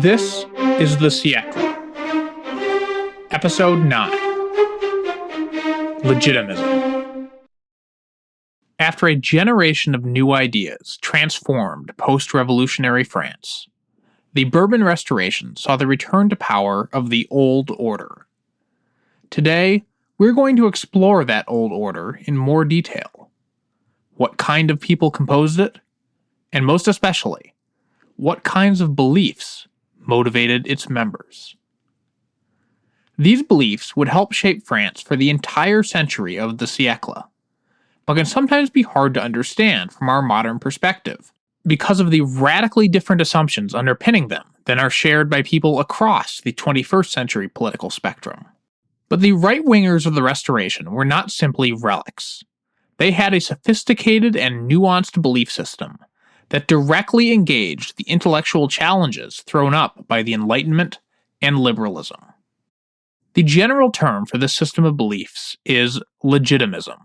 This is the Siècle. Episode 9. Legitimism. After a generation of new ideas transformed post-revolutionary France, the Bourbon Restoration saw the return to power of the old order. Today, we're going to explore that old order in more detail. What kind of people composed it? And most especially, what kinds of beliefs motivated its members? These beliefs would help shape France for the entire century of the siècle, but can sometimes be hard to understand from our modern perspective, because of the radically different assumptions underpinning them than are shared by people across the 21st century political spectrum. But the right-wingers of the Restoration were not simply relics. They had a sophisticated and nuanced belief system that directly engaged the intellectual challenges thrown up by the Enlightenment and liberalism. The general term for this system of beliefs is Legitimism,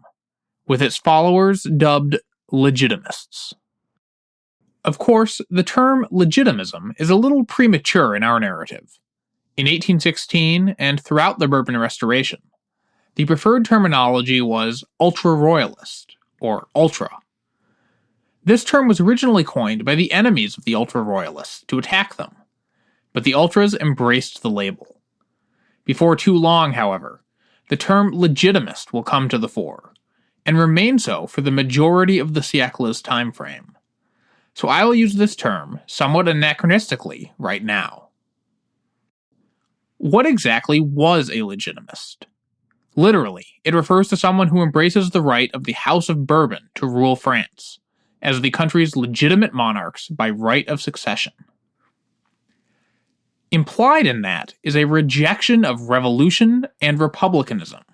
with its followers dubbed Legitimists. Of course, the term Legitimism is a little premature in our narrative. In 1816, and throughout the Bourbon Restoration, the preferred terminology was ultra-royalist, or ultra. This term was originally coined by the enemies of the ultra-royalists to attack them, but the ultras embraced the label. Before too long, however, the term legitimist will come to the fore, and remain so for the majority of the siècle's time frame. So I will use this term somewhat anachronistically right now. What exactly was a legitimist? Literally, it refers to someone who embraces the right of the House of Bourbon to rule France, as the country's legitimate monarchs by right of succession. Implied in that is a rejection of revolution and republicanism,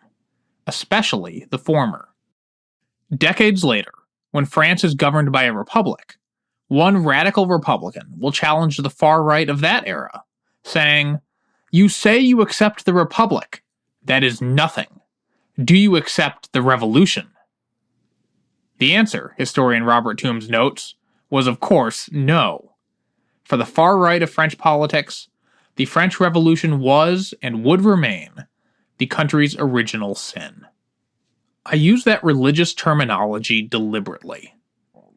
especially the former. Decades later, when France is governed by a republic, one radical Republican will challenge the far right of that era, saying, "You say you accept the Republic. That is nothing. Do you accept the Revolution?" The answer, historian Robert Toombs notes, was of course no. For the far right of French politics, the French Revolution was, and would remain, the country's original sin. I use that religious terminology deliberately.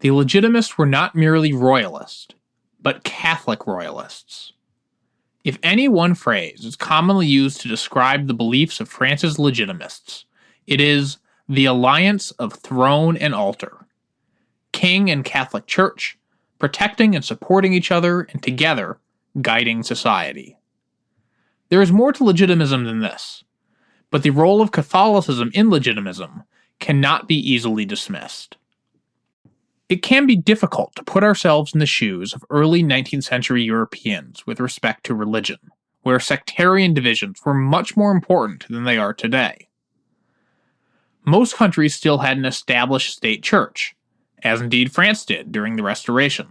The Legitimists were not merely royalist, but Catholic royalists. If any one phrase is commonly used to describe the beliefs of France's Legitimists, it is the alliance of throne and altar. King and Catholic Church, protecting and supporting each other, and together, guiding society. There is more to legitimism than this, but the role of Catholicism in legitimism cannot be easily dismissed. It can be difficult to put ourselves in the shoes of early 19th century Europeans with respect to religion, where sectarian divisions were much more important than they are today. Most countries still had an established state church, as indeed France did during the Restoration.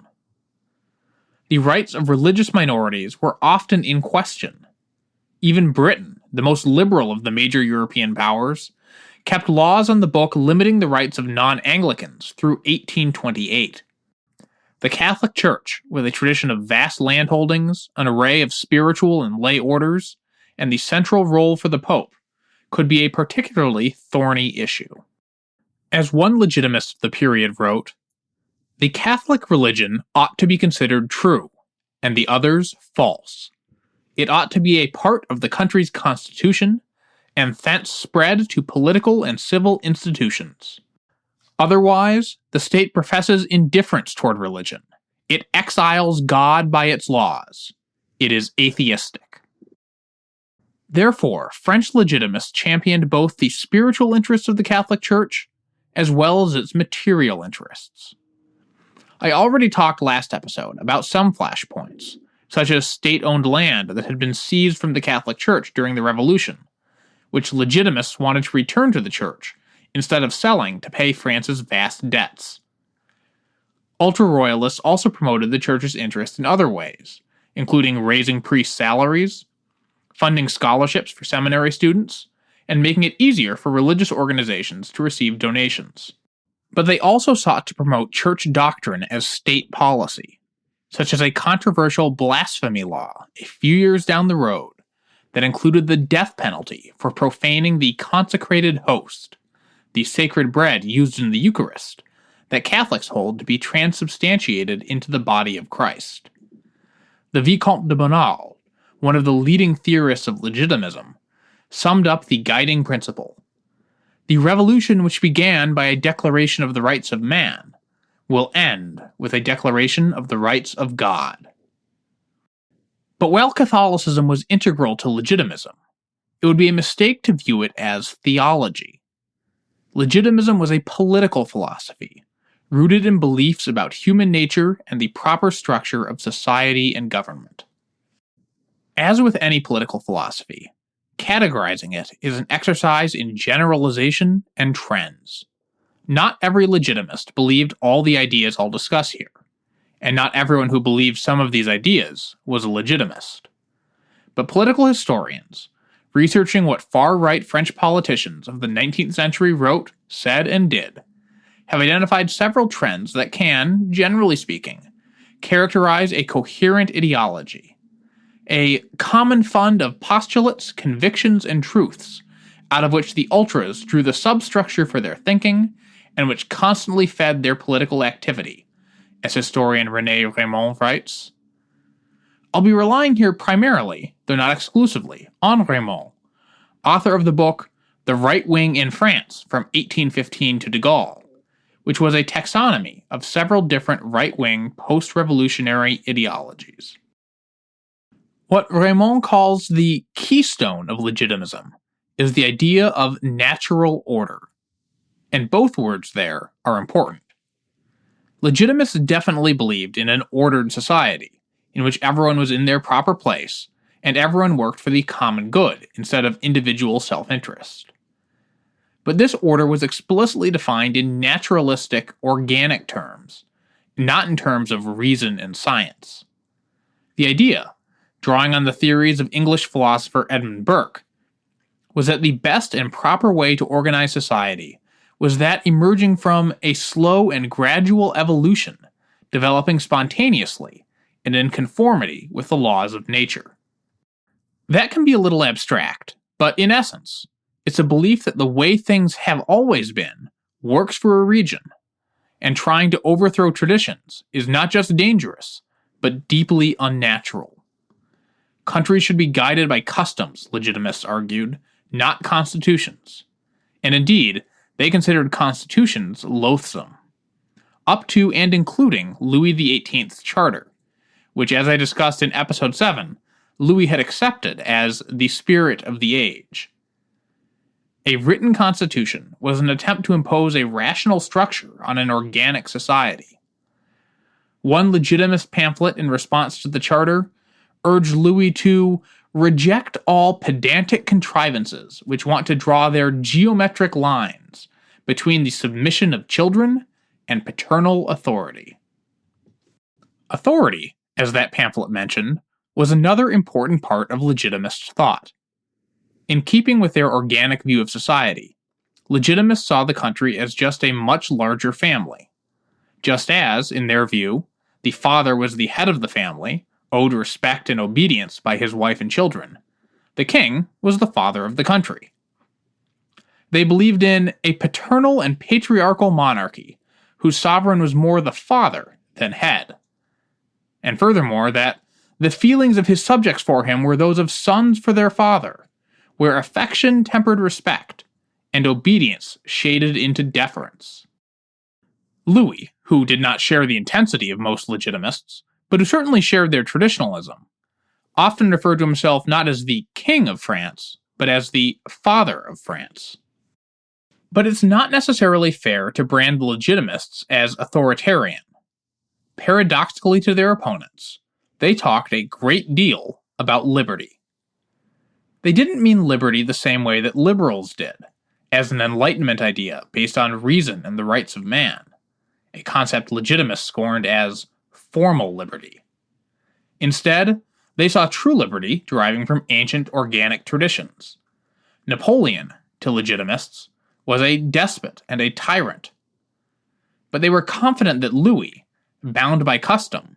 The rights of religious minorities were often in question. Even Britain, the most liberal of the major European powers, kept laws on the book limiting the rights of non-Anglicans through 1828. The Catholic Church, with a tradition of vast landholdings, an array of spiritual and lay orders, and the central role for the Pope, could be a particularly thorny issue. As one legitimist of the period wrote, "The Catholic religion ought to be considered true, and the others false. It ought to be a part of the country's constitution, and thence spread to political and civil institutions. Otherwise, the state professes indifference toward religion. It exiles God by its laws. It is atheistic." Therefore, French Legitimists championed both the spiritual interests of the Catholic Church as well as its material interests. I already talked last episode about some flashpoints, such as state-owned land that had been seized from the Catholic Church during the Revolution, which Legitimists wanted to return to the Church instead of selling to pay France's vast debts. Ultra-royalists also promoted the Church's interest in other ways, including raising priests' salaries, funding scholarships for seminary students, and making it easier for religious organizations to receive donations. But they also sought to promote church doctrine as state policy. such as a controversial blasphemy law a few years down the road that included the death penalty for profaning the consecrated host, the sacred bread used in the Eucharist, that Catholics hold to be transubstantiated into the body of Christ. The Vicomte de Bonald, one of the leading theorists of legitimism, summed up the guiding principle. The revolution which began by a declaration of the rights of man will end with a declaration of the rights of God. But while Catholicism was integral to legitimism, it would be a mistake to view it as theology. Legitimism was a political philosophy, rooted in beliefs about human nature and the proper structure of society and government. As with any political philosophy, categorizing it is an exercise in generalization and trends. Not every legitimist believed all the ideas I'll discuss here, and not everyone who believed some of these ideas was a legitimist. But political historians, researching what far-right French politicians of the 19th century wrote, said, and did, have identified several trends that can, generally speaking, characterize a coherent ideology, a common fund of postulates, convictions, and truths, out of which the ultras drew the substructure for their thinking, and which constantly fed their political activity, as historian René Raymond writes. I'll be relying here primarily, though not exclusively, on Raymond, author of the book The Right Wing in France from 1815 to de Gaulle, which was a taxonomy of several different right-wing post-revolutionary ideologies. What Raymond calls the keystone of legitimism is the idea of natural order, and both words there are important. Legitimists definitely believed in an ordered society, in which everyone was in their proper place, and everyone worked for the common good instead of individual self-interest. But this order was explicitly defined in naturalistic, organic terms, not in terms of reason and science. The idea, drawing on the theories of English philosopher Edmund Burke, was that the best and proper way to organize society was that emerging from a slow and gradual evolution, developing spontaneously and in conformity with the laws of nature. That can be a little abstract, but in essence, it's a belief that the way things have always been works for a region, and trying to overthrow traditions is not just dangerous, but deeply unnatural. Countries should be guided by customs, legitimists argued, not constitutions. And indeed, they considered constitutions loathsome. Up to and including Louis XVIII's charter, which, as I discussed in episode 7, Louis had accepted as the spirit of the age. A written constitution was an attempt to impose a rational structure on an organic society. One legitimist pamphlet in response to the charter urged Louis to reject all pedantic contrivances which want to draw their geometric lines between the submission of children and paternal authority. Authority, as that pamphlet mentioned, was another important part of legitimist thought. In keeping with their organic view of society, legitimists saw the country as just a much larger family. Just as, in their view, the father was the head of the family, owed respect and obedience by his wife and children, the king was the father of the country. They believed in a paternal and patriarchal monarchy, whose sovereign was more the father than head. And furthermore, that the feelings of his subjects for him were those of sons for their father, where affection tempered respect, and obedience shaded into deference. Louis, who did not share the intensity of most legitimists, but who certainly shared their traditionalism, often referred to himself not as the King of France, but as the Father of France. But it's not necessarily fair to brand the legitimists as authoritarian. Paradoxically to their opponents, they talked a great deal about liberty. They didn't mean liberty the same way that liberals did, as an Enlightenment idea based on reason and the rights of man, a concept legitimists scorned as formal liberty. Instead, they saw true liberty deriving from ancient organic traditions. Napoleon, to legitimists, was a despot and a tyrant. But they were confident that Louis, bound by custom,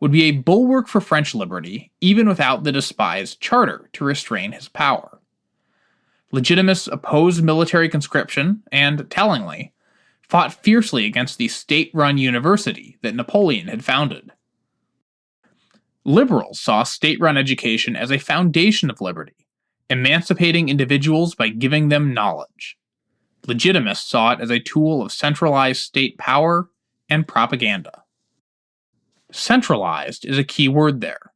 would be a bulwark for French liberty even without the despised charter to restrain his power. Legitimists opposed military conscription and, tellingly, fought fiercely against the state-run university that Napoleon had founded. Liberals saw state-run education as a foundation of liberty, emancipating individuals by giving them knowledge. Legitimists saw it as a tool of centralized state power and propaganda. Centralized is a key word there.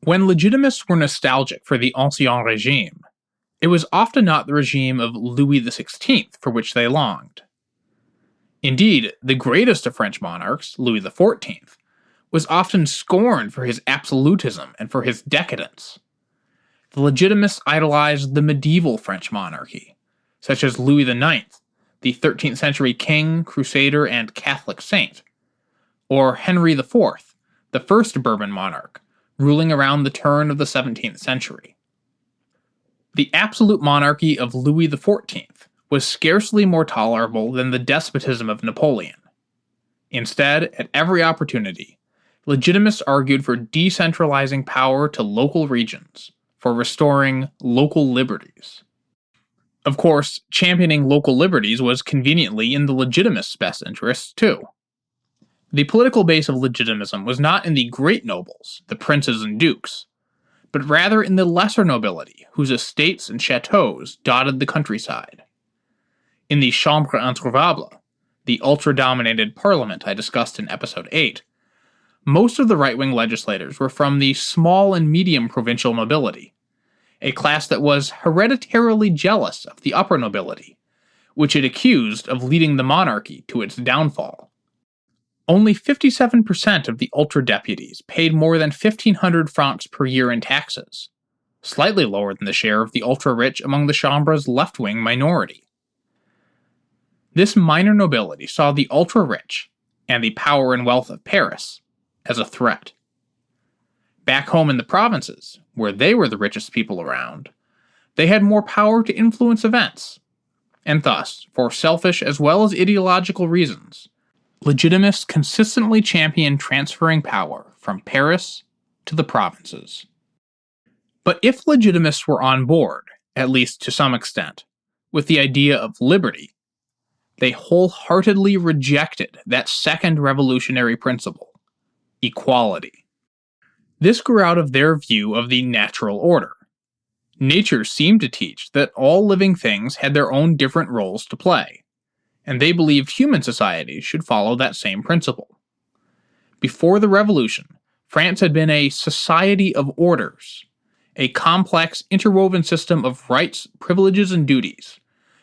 When Legitimists were nostalgic for the Ancien Regime, it was often not the regime of Louis XVI for which they longed. Indeed, the greatest of French monarchs, Louis XIV, was often scorned for his absolutism and for his decadence. The Legitimists idolized the medieval French monarchy, such as Louis IX, the 13th century king, crusader, and Catholic saint, or Henry IV, the first Bourbon monarch, ruling around the turn of the 17th century. The absolute monarchy of Louis XIV was scarcely more tolerable than the despotism of Napoleon. Instead, at every opportunity, Legitimists argued for decentralizing power to local regions, for restoring local liberties. Of course, championing local liberties was conveniently in the Legitimists' best interests, too. The political base of Legitimism was not in the great nobles, the princes and dukes, but rather in the lesser nobility, whose estates and chateaux dotted the countryside. In the Chambre introuvable, the ultra-dominated parliament I discussed in episode 8, most of the right-wing legislators were from the small and medium provincial nobility, a class that was hereditarily jealous of the upper nobility, which it accused of leading the monarchy to its downfall. Only 57% of the ultra-deputies paid more than 1,500 francs per year in taxes, slightly lower than the share of the ultra-rich among the Chambre's left-wing minority. This minor nobility saw the ultra-rich, and the power and wealth of Paris, as a threat. Back home in the provinces, where they were the richest people around, they had more power to influence events, and thus, for selfish as well as ideological reasons, Legitimists consistently championed transferring power from Paris to the provinces. But if Legitimists were on board, at least to some extent, with the idea of liberty, they wholeheartedly rejected that second revolutionary principle, equality. This grew out of their view of the natural order. Nature seemed to teach that all living things had their own different roles to play, and they believed human society should follow that same principle. Before the Revolution, France had been a society of orders, a complex, interwoven system of rights, privileges, and duties,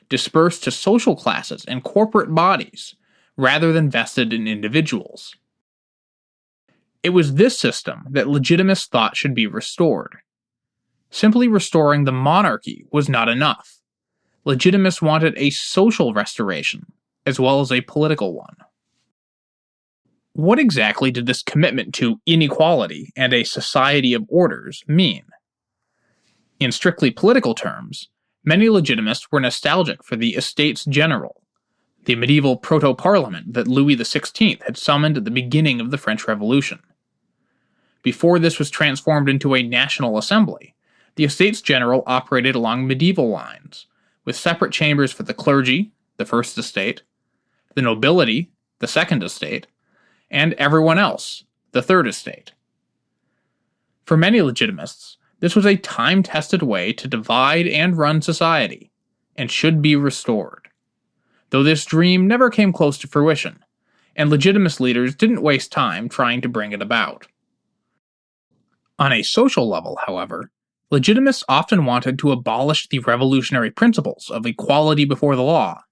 dispersed to social classes and corporate bodies, rather than vested in individuals. It was this system that Legitimists thought should be restored. Simply restoring the monarchy was not enough. Legitimists wanted a social restoration, as well as a political one. What exactly did this commitment to inequality and a society of orders mean? In strictly political terms, many Legitimists were nostalgic for the Estates General, the medieval proto-parliament that Louis XVI had summoned at the beginning of the French Revolution. Before this was transformed into a national assembly, the Estates General operated along medieval lines, with separate chambers for the clergy, the First Estate, the nobility, the Second Estate, and everyone else, the Third Estate. For many Legitimists, this was a time-tested way to divide and run society, and should be restored. Though this dream never came close to fruition, and Legitimist leaders didn't waste time trying to bring it about. On a social level, however, Legitimists often wanted to abolish the revolutionary principles of equality before the law,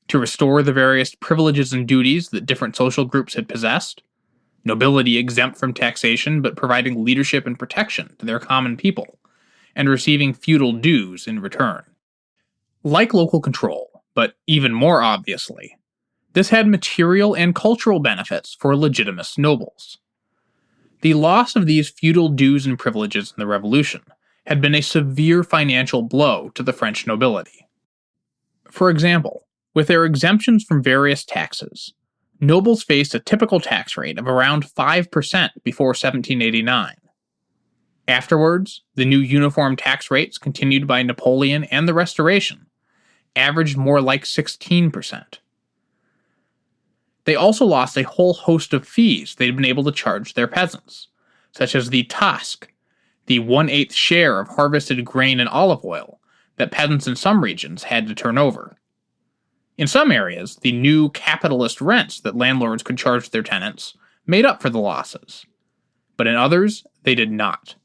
to restore the various privileges and duties that different social groups had possessed, nobility exempt from taxation but providing leadership and protection to their common people, and receiving feudal dues in return. Like local control, but even more obviously, this had material and cultural benefits for Legitimist nobles. The loss of these feudal dues and privileges in the Revolution had been a severe financial blow to the French nobility. For example, with their exemptions from various taxes, nobles faced a typical tax rate of around 5% before 1789. Afterwards, the new uniform tax rates continued by Napoleon and the Restoration averaged more like 16%. They also lost a whole host of fees they'd been able to charge their peasants, such as the task, the 1/8 share of harvested grain and olive oil that peasants in some regions had to turn over. In some areas, the new capitalist rents that landlords could charge their tenants made up for the losses, but in others, they did not.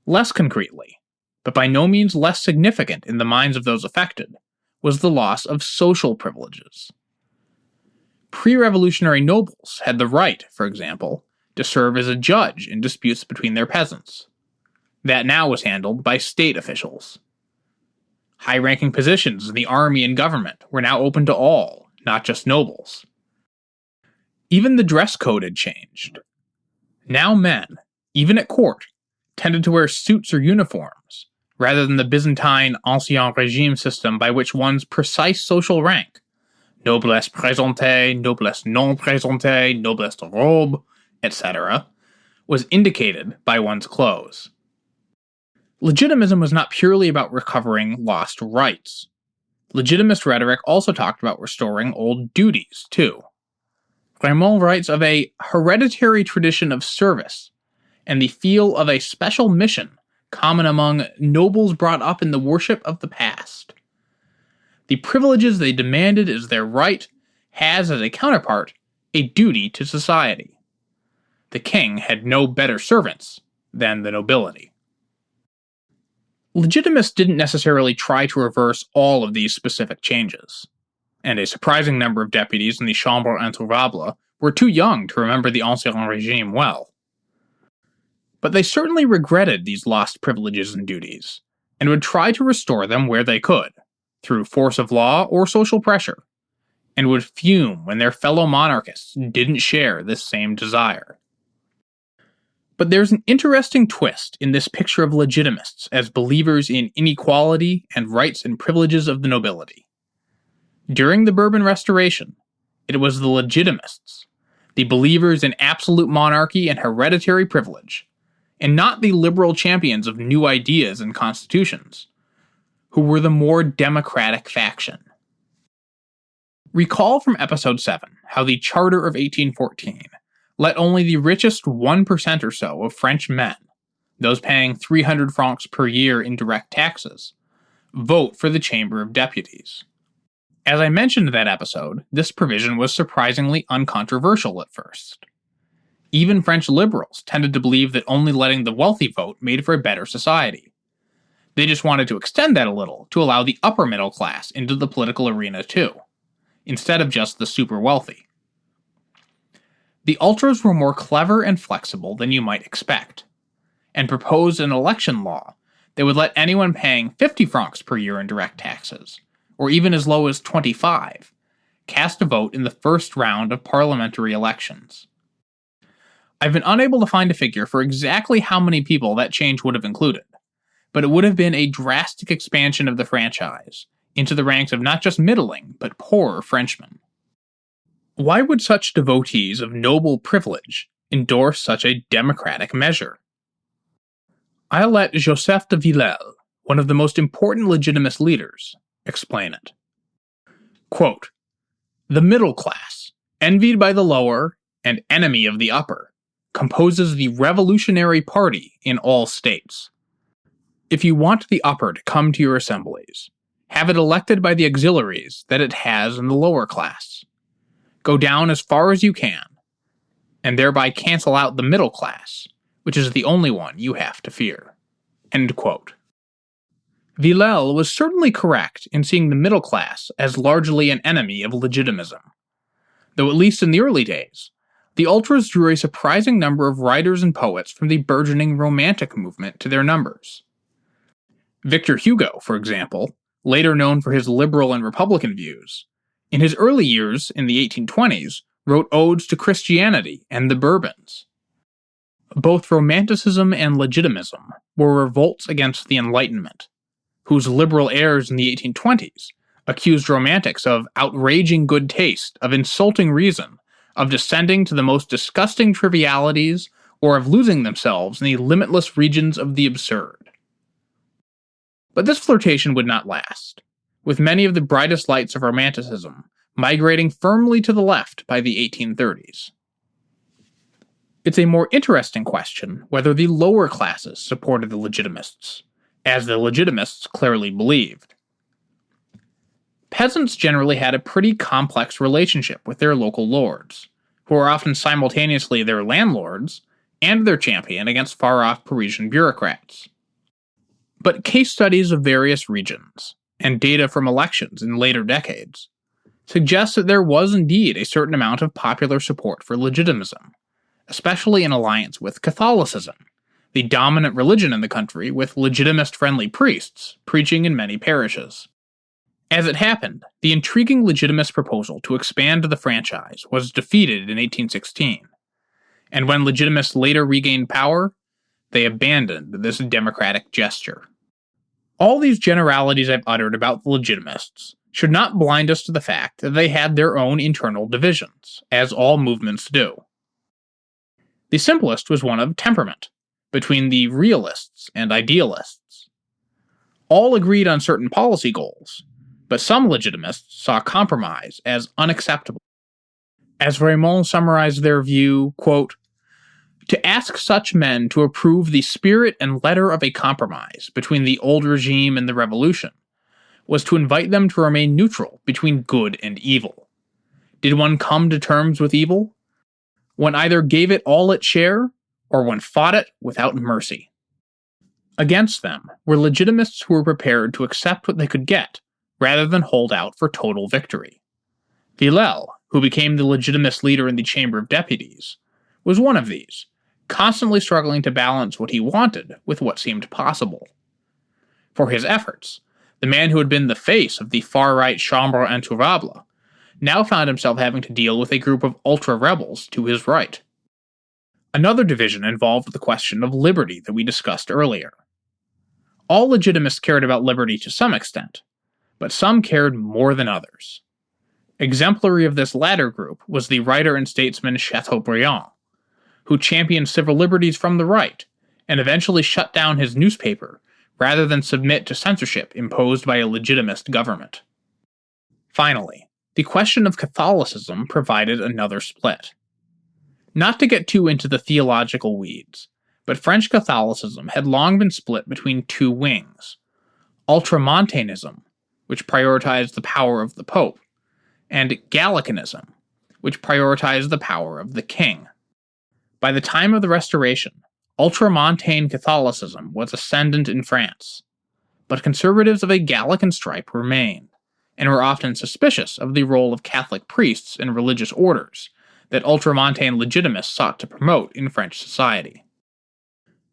Less concretely, but by no means less significant in the minds of those affected, was the loss of social privileges. Pre-revolutionary nobles had the right, for example, to serve as a judge in disputes between their peasants. That now was handled by state officials. High-ranking positions in the army and government were now open to all, not just nobles. Even the dress code had changed. Now men, even at court, tended to wear suits or uniforms, rather than the Byzantine Ancien Régime system by which one's precise social rank, noblesse présentée, noblesse non présentée, noblesse de robe, etc., was indicated by one's clothes. Legitimism was not purely about recovering lost rights. Legitimist rhetoric also talked about restoring old duties, too. Raymond writes of a hereditary tradition of service and the feel of a special mission common among nobles brought up in the worship of the past. The privileges they demanded as their right has as a counterpart a duty to society. The king had no better servants than the nobility. Legitimists didn't necessarily try to reverse all of these specific changes, and a surprising number of deputies in the Chambre introuvable were too young to remember the Ancien Régime well. But they certainly regretted these lost privileges and duties, and would try to restore them where they could, through force of law or social pressure, and would fume when their fellow monarchists didn't share this same desire. But there's an interesting twist in this picture of legitimists as believers in inequality and rights and privileges of the nobility. During the Bourbon Restoration, it was the legitimists, the believers in absolute monarchy and hereditary privilege, and not the liberal champions of new ideas and constitutions, who were the more democratic faction. Recall from episode 7 how the Charter of 1814 let only the richest 1% or so of French men, those paying 300 francs per year in direct taxes, vote for the Chamber of Deputies. As I mentioned in that episode, this provision was surprisingly uncontroversial at first. Even French liberals tended to believe that only letting the wealthy vote made for a better society. They just wanted to extend that a little to allow the upper middle class into the political arena too, instead of just the super wealthy. The ultras were more clever and flexible than you might expect, and proposed an election law that would let anyone paying 50 francs per year in direct taxes, or even as low as 25, cast a vote in the first round of parliamentary elections. I've been unable to find a figure for exactly how many people that change would have included, but it would have been a drastic expansion of the franchise into the ranks of not just middling, but poorer Frenchmen. Why would such devotees of noble privilege endorse such a democratic measure? I'll let Joseph de Villèle, one of the most important legitimist leaders, explain it. Quote, "The middle class, envied by the lower and enemy of the upper, composes the revolutionary party in all states. If you want the upper to come to your assemblies, have it elected by the auxiliaries that it has in the lower class. Go down as far as you can, and thereby cancel out the middle class, which is the only one you have to fear." End quote. Villèle was certainly correct in seeing the middle class as largely an enemy of legitimism, though at least in the early days, the ultras drew a surprising number of writers and poets from the burgeoning Romantic movement to their numbers. Victor Hugo, for example, later known for his liberal and Republican views, in his early years in the 1820s wrote odes to Christianity and the Bourbons. Both Romanticism and Legitimism were revolts against the Enlightenment, whose liberal heirs in the 1820s accused romantics of outraging good taste, of insulting reason, of descending to the most disgusting trivialities, or of losing themselves in the limitless regions of the absurd. But this flirtation would not last, with many of the brightest lights of Romanticism migrating firmly to the left by the 1830s. It's a more interesting question whether the lower classes supported the Legitimists, as the Legitimists clearly believed. Peasants generally had a pretty complex relationship with their local lords, who were often simultaneously their landlords and their champion against far-off Parisian bureaucrats. But case studies of various regions, and data from elections in later decades, suggest that there was indeed a certain amount of popular support for Legitimism, especially in alliance with Catholicism, the dominant religion in the country with legitimist-friendly priests preaching in many parishes. As it happened, the intriguing Legitimist proposal to expand the franchise was defeated in 1816, and when Legitimists later regained power, they abandoned this democratic gesture. All these generalities I've uttered about the Legitimists should not blind us to the fact that they had their own internal divisions, as all movements do. The simplest was one of temperament, between the realists and idealists. All agreed on certain policy goals, but some Legitimists saw compromise as unacceptable. As Raymond summarized their view, quote, "To ask such men to approve the spirit and letter of a compromise between the old regime and the revolution was to invite them to remain neutral between good and evil. Did one come to terms with evil? One either gave it all its share, or one fought it without mercy." Against them were Legitimists who were prepared to accept what they could get, rather than hold out for total victory. Villèle, who became the Legitimist leader in the Chamber of Deputies, was one of these, constantly struggling to balance what he wanted with what seemed possible. For his efforts, the man who had been the face of the far-right Chambre Introuvable now found himself having to deal with a group of ultra-rebels to his right. Another division involved the question of liberty that we discussed earlier. All Legitimists cared about liberty to some extent, but some cared more than others. Exemplary of this latter group was the writer and statesman Chateaubriand, who championed civil liberties from the right, and eventually shut down his newspaper rather than submit to censorship imposed by a legitimist government. Finally, the question of Catholicism provided another split. Not to get too into the theological weeds, but French Catholicism had long been split between two wings: Ultramontanism, which prioritized the power of the Pope, and Gallicanism, which prioritized the power of the king. By the time of the Restoration, Ultramontane Catholicism was ascendant in France, but conservatives of a Gallican stripe remained, and were often suspicious of the role of Catholic priests and religious orders that Ultramontane Legitimists sought to promote in French society.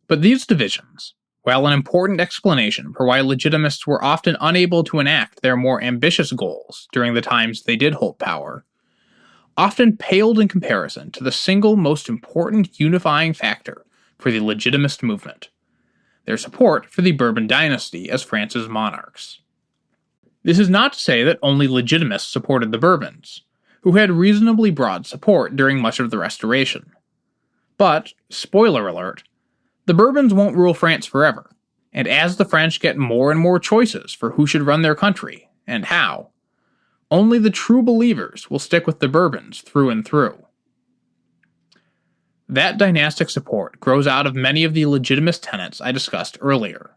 But these divisions, while an important explanation for why Legitimists were often unable to enact their more ambitious goals during the times they did hold power, often paled in comparison to the single most important unifying factor for the Legitimist movement: their support for the Bourbon dynasty as France's monarchs. This is not to say that only Legitimists supported the Bourbons, who had reasonably broad support during much of the Restoration. But, spoiler alert, the Bourbons won't rule France forever, and as the French get more and more choices for who should run their country, and how, only the true believers will stick with the Bourbons through and through. That dynastic support grows out of many of the legitimist tenets I discussed earlier.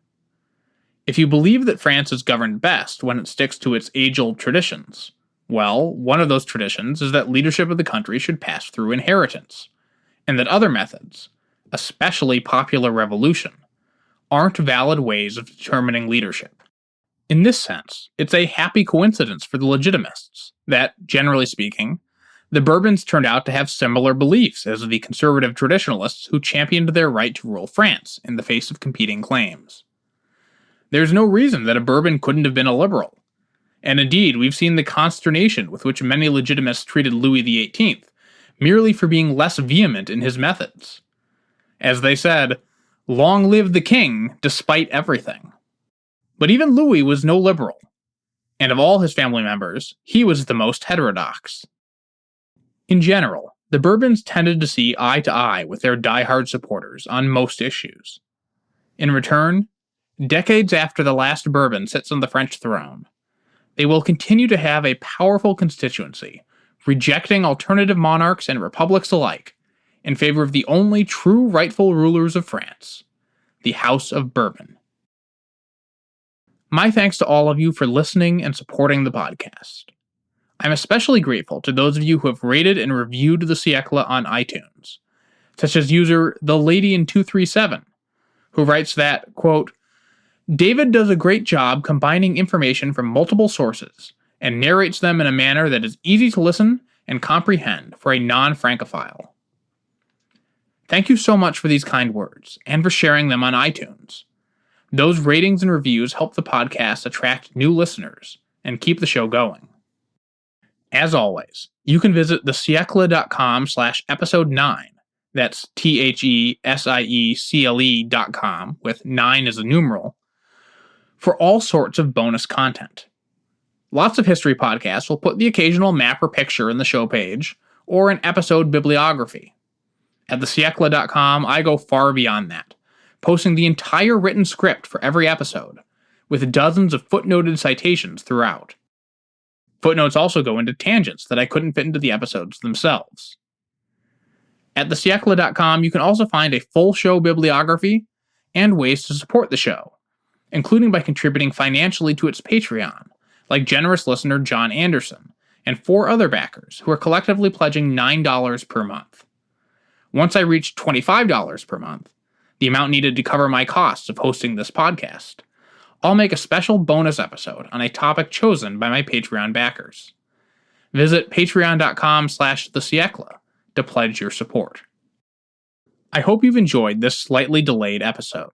If you believe that France is governed best when it sticks to its age-old traditions, well, one of those traditions is that leadership of the country should pass through inheritance, and that other methods, especially popular revolution, aren't valid ways of determining leadership. In this sense, it's a happy coincidence for the Legitimists that, generally speaking, the Bourbons turned out to have similar beliefs as the conservative traditionalists who championed their right to rule France in the face of competing claims. There's no reason that a Bourbon couldn't have been a liberal, and indeed we've seen the consternation with which many Legitimists treated Louis XVIII, merely for being less vehement in his methods. As they said, "Long live the king, despite everything." But even Louis was no liberal. and of all his family members, he was the most heterodox. In general, the Bourbons tended to see eye to eye with their diehard supporters on most issues. In return, decades after the last Bourbon sits on the French throne, they will continue to have a powerful constituency, rejecting alternative monarchs and republics alike, in favor of the only true rightful rulers of France, the House of Bourbon. My thanks to all of you for listening and supporting the podcast. I'm especially grateful to those of you who have rated and reviewed the Siècle on iTunes, such as user TheLadyIn237, who writes that, quote, David does a great job combining information from multiple sources and narrates them in a manner that is easy to listen and comprehend for a non-Francophile. Thank you so much for these kind words and for sharing them on iTunes. Those ratings and reviews help the podcast attract new listeners and keep the show going. As always, you can visit thesiecle.com/episode 9. That's THESIECLE.com, with 9 as a numeral, for all sorts of bonus content. Lots of history podcasts will put the occasional map or picture in the show page, or an episode bibliography. At thesiecle.com, I go far beyond that, posting the entire written script for every episode, with dozens of footnoted citations throughout. Footnotes also go into tangents that I couldn't fit into the episodes themselves. At thesiecle.com, you can also find a full show bibliography and ways to support the show, including by contributing financially to its Patreon, like generous listener John Anderson, and 4 other backers who are collectively pledging $9 per month. Once I reach $25 per month, the amount needed to cover my costs of hosting this podcast, I'll make a special bonus episode on a topic chosen by my Patreon backers. Visit patreon.com/thesiecle to pledge your support. I hope you've enjoyed this slightly delayed episode.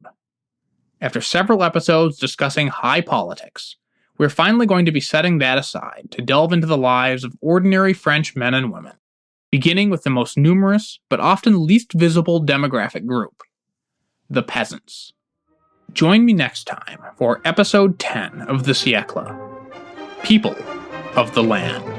After several episodes discussing high politics, we're finally going to be setting that aside to delve into the lives of ordinary French men and women, beginning with the most numerous but often least visible demographic group, the peasants. Join me next time for episode 10 of the Siècle, People of the Land.